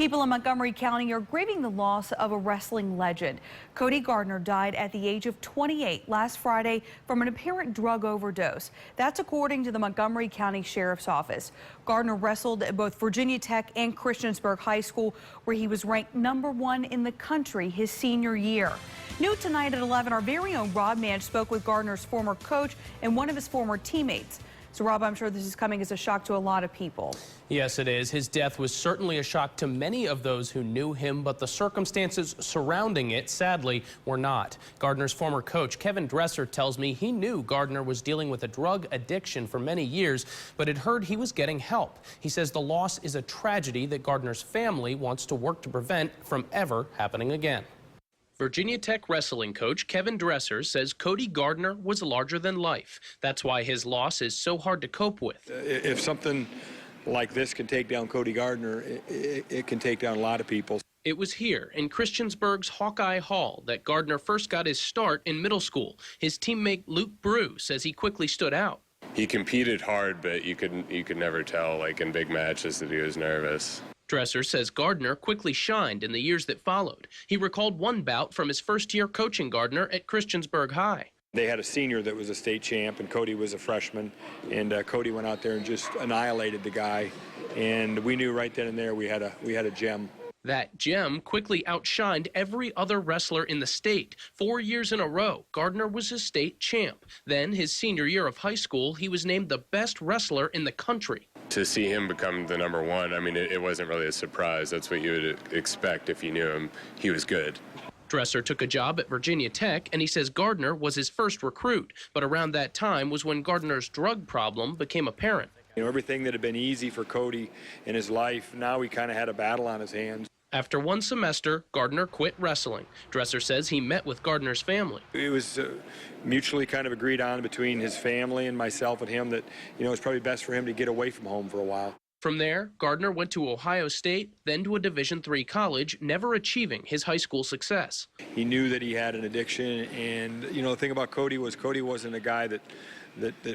People in Montgomery County are grieving the loss of a wrestling legend. Cody Gardner died at the age of 28 last Friday from an apparent drug overdose. That's according to the Montgomery County Sheriff's Office. Gardner wrestled at both Virginia Tech and Christiansburg High School, where he was ranked #1 in the country his senior year. New tonight at 11, our very own Rob Manch spoke with Gardner's former coach and one of his former teammates. So, Rob, I'm sure this is coming as a shock to a lot of people. Yes, it is. His death was certainly a shock to many of those who knew him, but the circumstances surrounding it, sadly, were not. Gardner's former coach, Kevin Dresser, tells me he knew Gardner was dealing with a drug addiction for many years, but had heard he was getting help. He says the loss is a tragedy that Gardner's family wants to work to prevent from ever happening again. Virginia Tech wrestling coach Kevin Dresser says Cody Gardner was larger than life. That's why his loss is so hard to cope with. If something like this can take down Cody Gardner, it can take down a lot of people. It was here in Christiansburg's Hawkeye Hall that Gardner first got his start in middle school. His teammate Luke Brew says he quickly stood out. He competed hard, but you could never tell, like in big matches, that he was nervous. Dresser says Gardner quickly shined in the years that followed. He recalled one bout from his first year coaching Gardner at Christiansburg High. They had a senior that was a state champ, and Cody was a freshman, and Cody went out there and just annihilated the guy, and we knew right then and there we had a gem. That gem quickly outshined every other wrestler in the state. 4 years in a row, Gardner was a state champ. Then, his senior year of high school, he was named the best wrestler in the country. To see him become the #1, I mean, it wasn't really a surprise. That's what you would expect if you knew him. He was good. Dresser took a job at Virginia Tech, and he says Gardner was his first recruit. But around that time was when Gardner's drug problem became apparent. You know, everything that had been easy for Cody in his life, now he kind of had a battle on his hands. After one semester, Gardner quit wrestling. Dresser says he met with Gardner's family. It was mutually kind of agreed on between his family and myself and him that, you know, it's probably best for him to get away from home for a while. From there, Gardner went to Ohio State, then to a Division III college, never achieving his high school success. He knew that he had an addiction, and, you know, the thing about Cody was Cody wasn't a guy that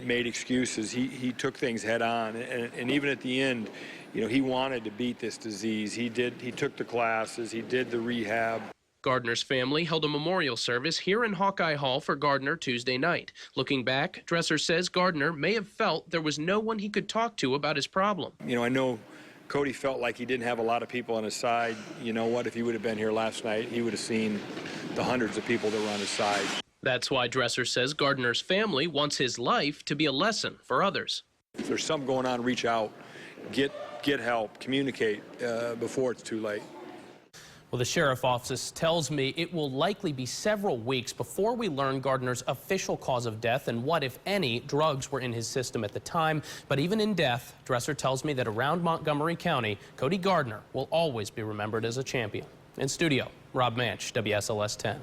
made excuses. He took things head on, and even at the end, you know, he wanted to beat this disease. He took the classes, he did the rehab. Gardner's family held a memorial service here in Hawkeye Hall for Gardner Tuesday night. Looking back, Dresser says Gardner may have felt there was no one he could talk to about his problem. You know, I know Cody felt like he didn't have a lot of people on his side. You know what, if he would have been here last night, he would have seen the hundreds of people that were on his side. That's why Dresser says Gardner's family wants his life to be a lesson for others. If there's something going on, reach out, get help, communicate before it's too late. Well, the sheriff's office tells me it will likely be several weeks before we learn Gardner's official cause of death and what, if any, drugs were in his system at the time. But even in death, Dresser tells me that around Montgomery County, Cody Gardner will always be remembered as a champion. In studio, Rob Manch, WSLS 10.